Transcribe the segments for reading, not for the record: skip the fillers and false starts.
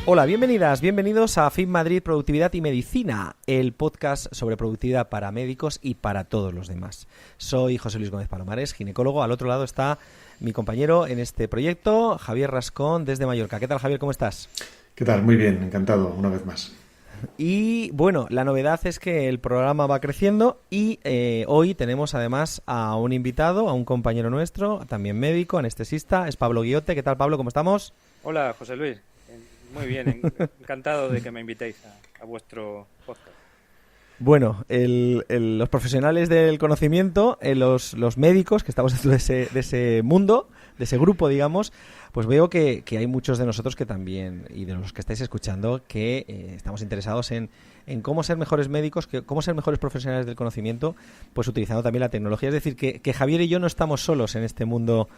Hola, bienvenidas, bienvenidos a FIM Madrid Productividad y Medicina, el podcast sobre productividad para médicos y para todos los demás. Soy José Luis Gómez Palomares, ginecólogo. Al otro lado está mi compañero en este proyecto, Javier Rascón, desde Mallorca. ¿Qué tal, Javier? ¿Cómo estás? ¿Qué tal? Muy bien, encantado, una vez más. Y bueno, la novedad es que el programa va creciendo y hoy tenemos además a un invitado, a un compañero nuestro, también médico, anestesista, es Pablo Guillote. ¿Qué tal, Pablo? ¿Cómo estamos? Hola, José Luis. Muy bien, encantado de que me invitéis a vuestro podcast. Bueno, los profesionales del conocimiento, los médicos que estamos dentro de ese mundo, de ese grupo, digamos, pues veo que hay muchos de nosotros que también, y de los que estáis escuchando, que estamos interesados en cómo ser mejores médicos, cómo ser mejores profesionales del conocimiento, pues utilizando también la tecnología. Es decir, que Javier y yo no estamos solos en este mundo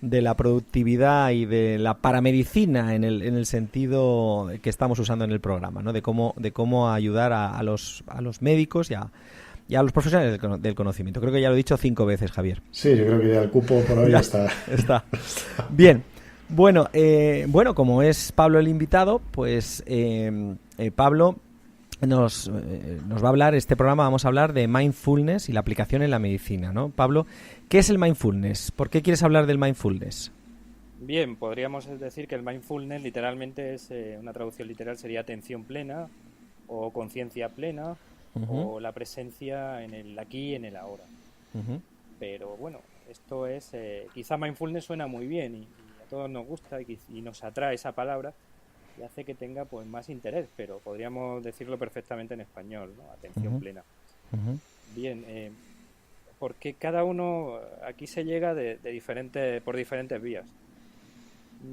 de la productividad y de la paramedicina en el sentido que estamos usando en el programa, ¿no? De cómo ayudar a los médicos y a los profesionales del conocimiento. Creo que ya lo he dicho 5 veces, Javier. Sí, yo creo que ya el cupo por hoy ya está. Bien. Bueno, como es Pablo el invitado, pues Pablo nos va a hablar, este programa vamos a hablar de mindfulness y la aplicación en la medicina, ¿no? Pablo, ¿qué es el mindfulness? ¿Por qué quieres hablar del mindfulness? Bien, podríamos decir que el mindfulness literalmente es, una traducción literal sería atención plena o conciencia plena o la presencia en el aquí y en el ahora. Pero bueno, esto es, quizá mindfulness suena muy bien y a todos nos gusta y nos atrae esa palabra y hace que tenga pues más interés, pero podríamos decirlo perfectamente en español, ¿no? Atención plena. Bien, porque cada uno aquí se llega por diferentes vías.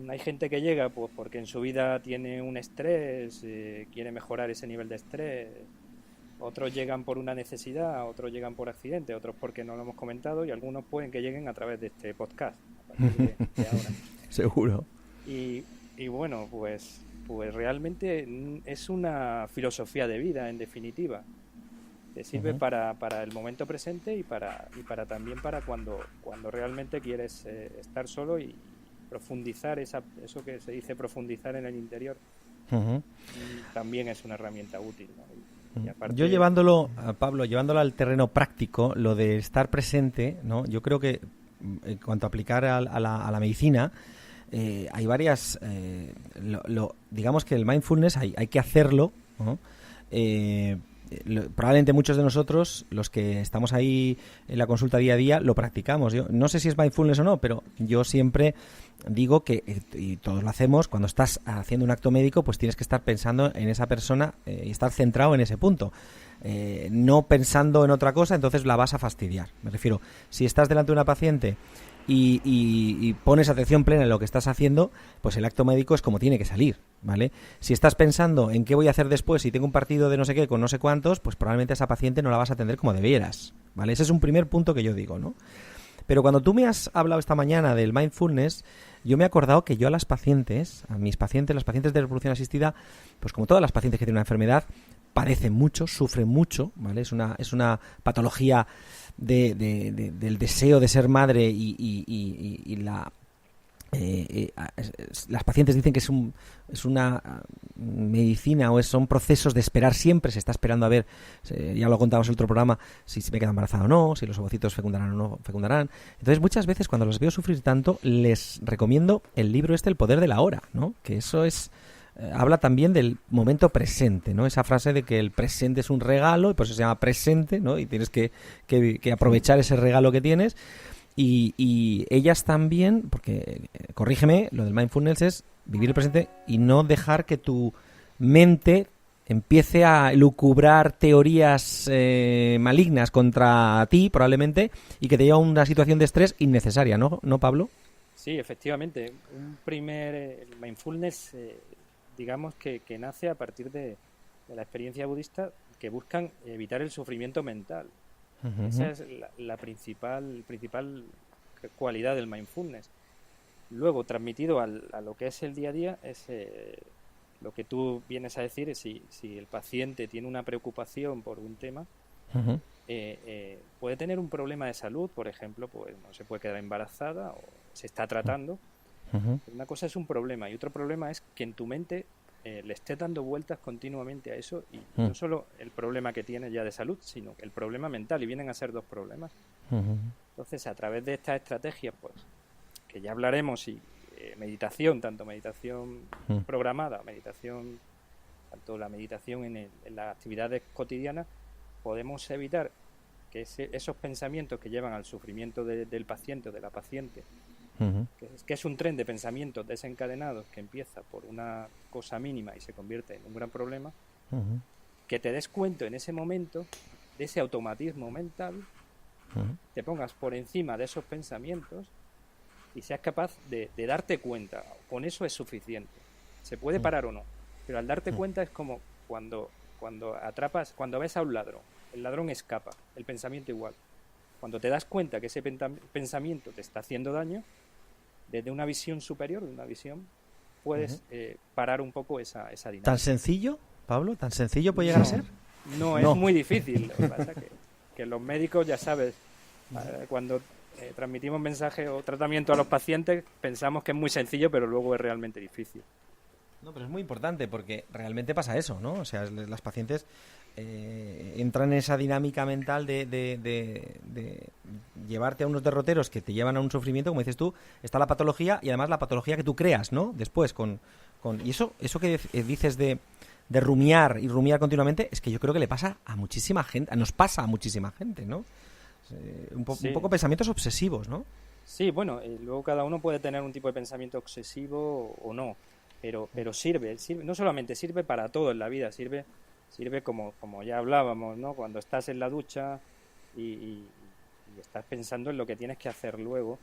Hay gente que llega pues porque en su vida tiene un estrés, quiere mejorar ese nivel de estrés. Otros llegan por una necesidad, otros llegan por accidente, otros porque no lo hemos comentado y algunos pueden que lleguen a través de este podcast a partir de ahora. Seguro. Y bueno, pues realmente es una filosofía de vida, en definitiva. Te sirve para el momento presente y para también para cuando realmente quieres estar solo y profundizar, eso que se dice profundizar en el interior, también es una herramienta útil, ¿no? Y aparte, yo Pablo, llevándolo al terreno práctico, lo de estar presente, ¿no? Yo creo que en cuanto a aplicar a la medicina, hay varias, digamos que el mindfulness hay que hacerlo, ¿no? Probablemente muchos de nosotros, los que estamos ahí en la consulta día a día, lo practicamos. Yo no sé si es mindfulness o no, pero yo siempre digo que, y todos lo hacemos, cuando estás haciendo un acto médico, pues tienes que estar pensando en esa persona y estar centrado en ese punto. No pensando en otra cosa, entonces la vas a fastidiar. Me refiero, si estás delante de una paciente y pones atención plena en lo que estás haciendo, pues el acto médico es como tiene que salir, ¿vale? Si estás pensando en qué voy a hacer después, si tengo un partido de no sé qué con no sé cuántos, pues probablemente a esa paciente no la vas a atender como debieras, ¿vale? Ese es un primer punto que yo digo, ¿no? Pero cuando tú me has hablado esta mañana del mindfulness, yo me he acordado que yo a mis pacientes, las pacientes de reproducción asistida, pues como todas las pacientes que tienen una enfermedad, padecen mucho, sufren mucho, ¿vale? Es una patología del deseo de ser madre y las pacientes dicen que es una medicina o son procesos de esperar siempre, se está esperando a ver, ya lo contamos en otro programa, si me queda embarazada o no, si los ovocitos fecundarán o no fecundarán. Entonces muchas veces cuando los veo sufrir tanto les recomiendo el libro El poder de la hora, ¿no? Que eso es habla también del momento presente, ¿no? Esa frase de que el presente es un regalo y por eso se llama presente, ¿no? Y tienes que aprovechar ese regalo que tienes. Y ellas también, porque, corrígeme, lo del mindfulness es vivir el presente y no dejar que tu mente empiece a lucubrar teorías malignas contra ti, probablemente, y que te lleva a una situación de estrés innecesaria, ¿no, Pablo? Sí, efectivamente. El mindfulness, digamos que nace a partir de la experiencia budista, que buscan evitar el sufrimiento mental. Esa es la principal cualidad del mindfulness. Luego, transmitido a lo que es el día a día, es lo que tú vienes a decir, es si el paciente tiene una preocupación por un tema, puede tener un problema de salud, por ejemplo, pues no se puede quedar embarazada o se está tratando. Una cosa es un problema y otro problema es que en tu mente le estés dando vueltas continuamente a eso y no solo el problema que tienes ya de salud, sino el problema mental, y vienen a ser dos problemas. Entonces, a través de estas estrategias, pues, que ya hablaremos, y meditación, tanto meditación programada, tanto la meditación en las actividades cotidianas, podemos evitar que esos pensamientos que llevan al sufrimiento del paciente o de la paciente, que es un tren de pensamientos desencadenados que empieza por una cosa mínima y se convierte en un gran problema, que te des cuenta en ese momento de ese automatismo mental, te pongas por encima de esos pensamientos y seas capaz de darte cuenta. Con eso es suficiente. Se puede parar o no, pero al darte cuenta es como cuando ves a un ladrón. El ladrón escapa, el pensamiento igual. Cuando te das cuenta que ese pensamiento te está haciendo daño, desde una visión superior, de una visión, puedes parar un poco esa dinámica. ¿Tan sencillo, Pablo? ¿Tan sencillo puede llegar a ser? No, es muy difícil. Lo que pasa que los médicos, ya sabes, cuando transmitimos mensajes o tratamiento a los pacientes, pensamos que es muy sencillo, pero luego es realmente difícil. No, pero es muy importante porque realmente pasa eso, ¿no? O sea, las pacientes entran en esa dinámica mental de llevarte a unos derroteros que te llevan a un sufrimiento, como dices tú, está la patología y además la patología que tú creas, ¿no? Después y eso que dices de rumiar y rumiar continuamente, es que yo creo que le pasa a muchísima gente, nos pasa a muchísima gente, ¿no? Un poco pensamientos obsesivos, ¿no? Sí, bueno, luego cada uno puede tener un tipo de pensamiento obsesivo o no, pero sirve, no solamente sirve para todo en la vida, sirve como ya hablábamos, ¿no? Cuando estás en la ducha y estás pensando en lo que tienes que hacer luego,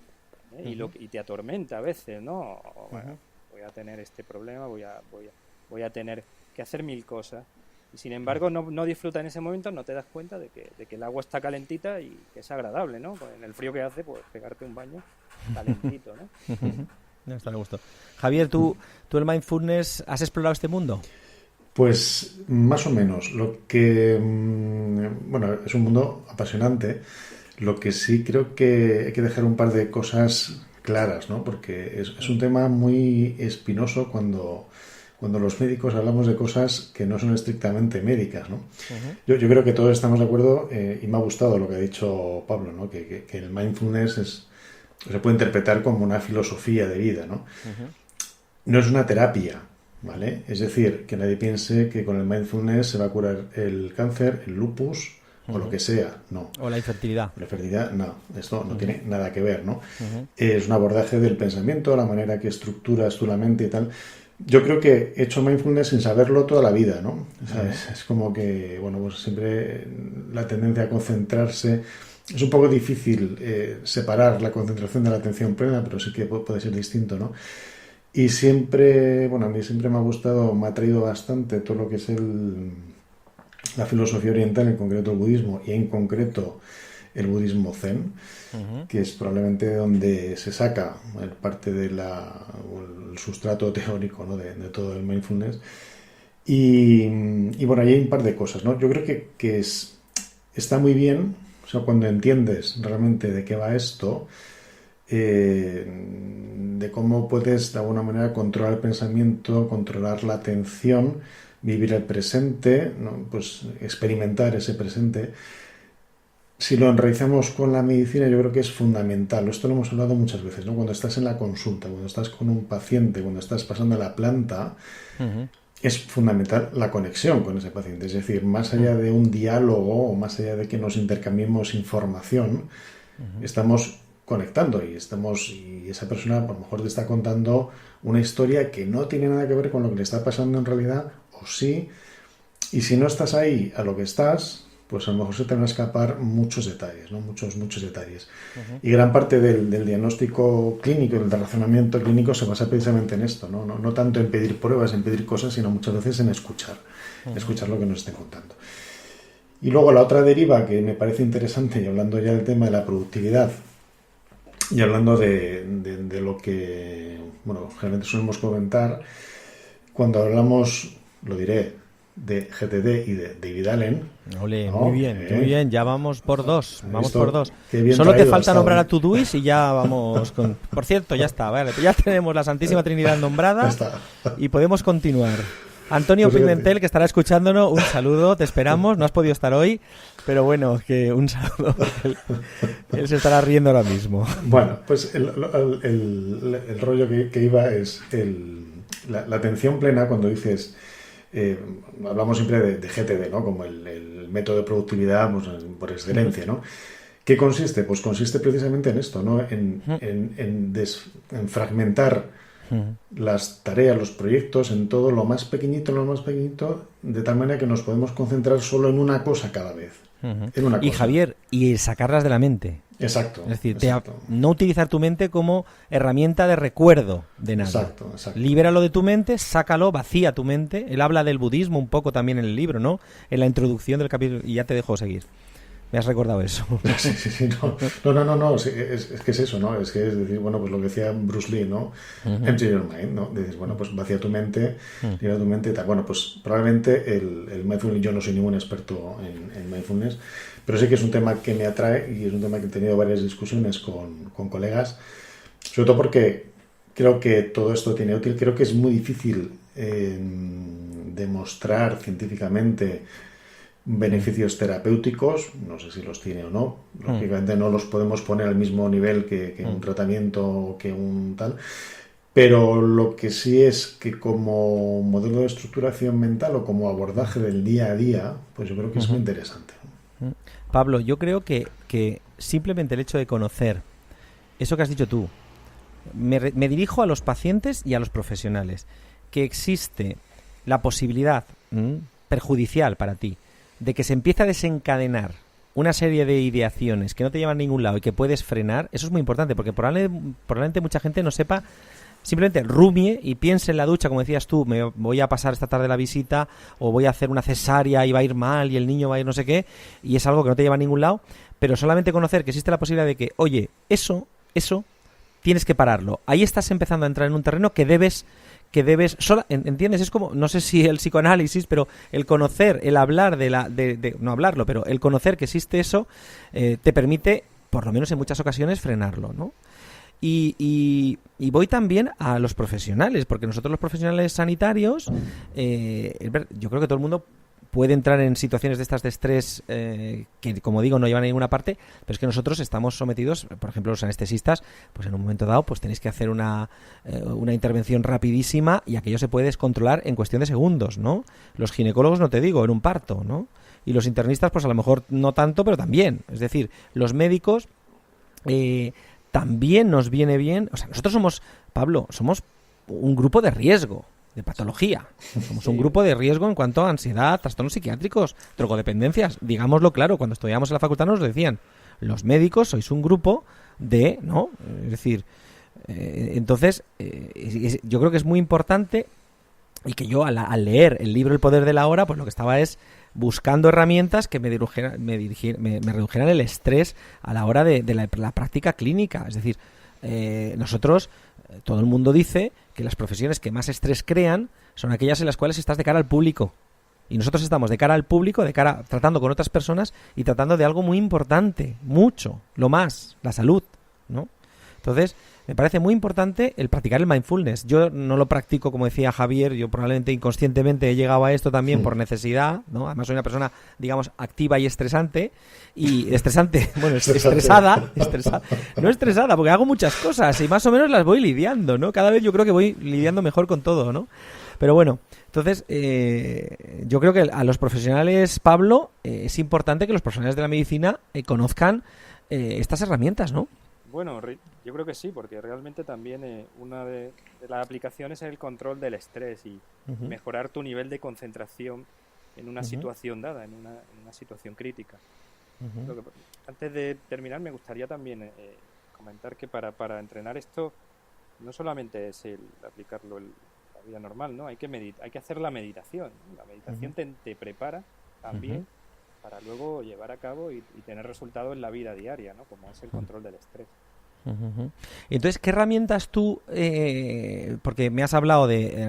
y te atormenta a veces, ¿no? Bueno, voy a tener este problema, voy a tener que hacer 1000 cosas. Y sin embargo no disfruta en ese momento, no te das cuenta de que el agua está calentita y que es agradable, ¿no? Pues en el frío que hace, pues pegarte un baño calentito, ¿no? No, está a gusto. Javier, ¿tú el mindfulness has explorado este mundo? Pues más o menos. Lo que, bueno, es un mundo apasionante. Lo que sí creo que hay que dejar un par de cosas claras, ¿no? Porque es un tema muy espinoso cuando los médicos hablamos de cosas que no son estrictamente médicas, ¿no? Yo creo que todos estamos de acuerdo, y me ha gustado lo que ha dicho Pablo, ¿no? Que el mindfulness se puede interpretar como una filosofía de vida, ¿no? No es una terapia, ¿vale? Es decir, que nadie piense que con el mindfulness se va a curar el cáncer, el lupus o lo que sea, no. O la infertilidad. La infertilidad, no. Esto no tiene nada que ver, ¿no? Es un abordaje del pensamiento, la manera que estructuras tú la mente y tal. Yo creo que he hecho mindfulness sin saberlo toda la vida, ¿no? O sea, es como que, bueno, pues siempre la tendencia a concentrarse. Es un poco difícil separar la concentración de la atención plena, pero sí que puede ser distinto, ¿no? Y siempre, bueno, a mí siempre me ha gustado, me ha atraído bastante todo lo que es la filosofía oriental, en concreto el budismo, y en concreto el budismo zen, que es probablemente donde se saca parte de el sustrato teórico, ¿no? de todo el mindfulness. Y bueno, ahí hay un par de cosas, ¿no? Yo creo que está muy bien, o sea, cuando entiendes realmente de qué va esto, de cómo puedes de alguna manera controlar el pensamiento, controlar la atención, vivir el presente, ¿no? Pues experimentar ese presente. Si lo enraizamos con la medicina, yo creo que es fundamental. Esto lo hemos hablado muchas veces, ¿no? Cuando estás en la consulta, cuando estás con un paciente, cuando estás pasando a la planta, es fundamental la conexión con ese paciente. Es decir, más allá de un diálogo o más allá de que nos intercambiemos información, estamos conectando y esa persona a lo mejor te está contando una historia que no tiene nada que ver con lo que le está pasando en realidad, o sí, y si no estás ahí a lo que estás, pues a lo mejor se te van a escapar muchos detalles, ¿no? Muchos detalles. Y gran parte del diagnóstico clínico, del razonamiento clínico se basa precisamente en esto, ¿no? No tanto en pedir pruebas, en pedir cosas, sino muchas veces en escuchar lo que nos estén contando. Y luego la otra deriva que me parece interesante, y hablando ya del tema de la productividad, y hablando de lo que, bueno, generalmente solemos comentar, cuando hablamos, lo diré, de GTD y de David Allen. Ole, ¿no? Muy bien, ya vamos por dos. Solo Solo te falta nombrar a Todoist y ya vamos con... Por cierto, ya está, vale, ya tenemos la Santísima Trinidad nombrada y podemos continuar. Antonio Pues Pimentel, que estará escuchándonos, un saludo, te esperamos, no has podido estar hoy, pero bueno, que un saludo, porque él se estará riendo ahora mismo. Bueno, pues el rollo que iba es la atención plena cuando dices, hablamos siempre de GTD, ¿no? Como el método de productividad pues, por excelencia, ¿no? ¿Qué consiste? Pues consiste precisamente en esto, ¿no? En fragmentar las tareas, los proyectos, en todo lo más pequeñito, de tal manera que nos podemos concentrar solo en una cosa cada vez. En una cosa. Y Javier, y sacarlas de la mente. Exacto. Es decir, no utilizar tu mente como herramienta de recuerdo de nada. Exacto. Libéralo de tu mente, sácalo, vacía tu mente. Él habla del budismo un poco también en el libro, ¿no? En la introducción del capítulo, y ya te dejo seguir. Me has recordado eso. Sí, no, sí, es que es eso, ¿no? Es que es decir, bueno, pues lo que decía Bruce Lee, ¿no? Empty your mind, ¿no? Dices, bueno, pues vacía tu mente, libera tu mente y tal. Bueno, pues probablemente el mindfulness, yo no soy ningún experto en mindfulness, pero sí que es un tema que me atrae y es un tema que he tenido varias discusiones con colegas, sobre todo porque creo que todo esto tiene útil, creo que es muy difícil demostrar científicamente beneficios terapéuticos, no sé si los tiene o no, lógicamente no los podemos poner al mismo nivel que un tratamiento o que un tal, pero lo que sí es que como modelo de estructuración mental o como abordaje del día a día, pues yo creo que es muy interesante. Pablo, yo creo que simplemente el hecho de conocer eso que has dicho tú, me dirijo a los pacientes y a los profesionales, que existe la posibilidad perjudicial para ti de que se empiece a desencadenar una serie de ideaciones que no te llevan a ningún lado y que puedes frenar, eso es muy importante, porque probablemente mucha gente no sepa, simplemente rumie y piense en la ducha, como decías tú, me voy a pasar esta tarde la visita o voy a hacer una cesárea y va a ir mal y el niño va a ir no sé qué, y es algo que no te lleva a ningún lado, pero solamente conocer que existe la posibilidad de que, oye, eso, tienes que pararlo. Ahí estás empezando a entrar en un terreno que debes ¿entiendes? Es como, no sé si el psicoanálisis, pero el conocer, el hablar no hablarlo, pero el conocer que existe eso, te permite, por lo menos en muchas ocasiones, frenarlo, ¿no? Y voy también a los profesionales, porque nosotros los profesionales sanitarios, yo creo que todo el mundo puede entrar en situaciones de estas de estrés que, como digo, no llevan a ninguna parte, pero es que nosotros estamos sometidos, por ejemplo, los anestesistas, pues en un momento dado pues tenéis que hacer una intervención rapidísima y aquello se puede descontrolar en cuestión de segundos, ¿no? Los ginecólogos, no te digo, en un parto, ¿no? Y los internistas, pues a lo mejor no tanto, pero también. Es decir, los médicos también nos viene bien. O sea, nosotros somos, Pablo, somos un grupo de riesgo, de patología. Somos un grupo de riesgo en cuanto a ansiedad, trastornos psiquiátricos, drogodependencias. Digámoslo claro, cuando estudiamos en la facultad nos decían, los médicos sois un grupo de, ¿no? Es decir, entonces, yo creo que es muy importante y que yo al leer el libro El poder de la hora, pues lo que estaba es buscando herramientas que me redujeran el estrés a la hora de la práctica clínica. Es decir, nosotros, todo el mundo dice que las profesiones que más estrés crean son aquellas en las cuales estás de cara al público. Y nosotros estamos de cara al público, tratando con otras personas y tratando de algo muy importante, mucho, lo más, la salud, ¿no? Entonces, me parece muy importante el practicar el mindfulness. Yo no lo practico, como decía Javier, yo probablemente inconscientemente he llegado a esto también por necesidad, ¿no? Además soy una persona, digamos, activa y estresante. Bueno, estresada. No estresada, porque hago muchas cosas y más o menos las voy lidiando, ¿no? Cada vez yo creo que voy lidiando mejor con todo, ¿no? Pero bueno, entonces yo creo que a los profesionales, Pablo, es importante que los profesionales de la medicina conozcan estas herramientas, ¿no? Bueno, yo creo que sí, porque realmente también una de las aplicaciones es el control del estrés y mejorar tu nivel de concentración en una situación dada, en una situación crítica. Antes de terminar, me gustaría también comentar que para entrenar esto no solamente es el aplicarlo en la vida normal, ¿no? Hay que hacer la meditación, ¿no? La meditación te prepara también para luego llevar a cabo y tener resultados en la vida diaria, ¿no? Como es el control del estrés. Entonces, ¿qué herramientas tú, porque me has hablado de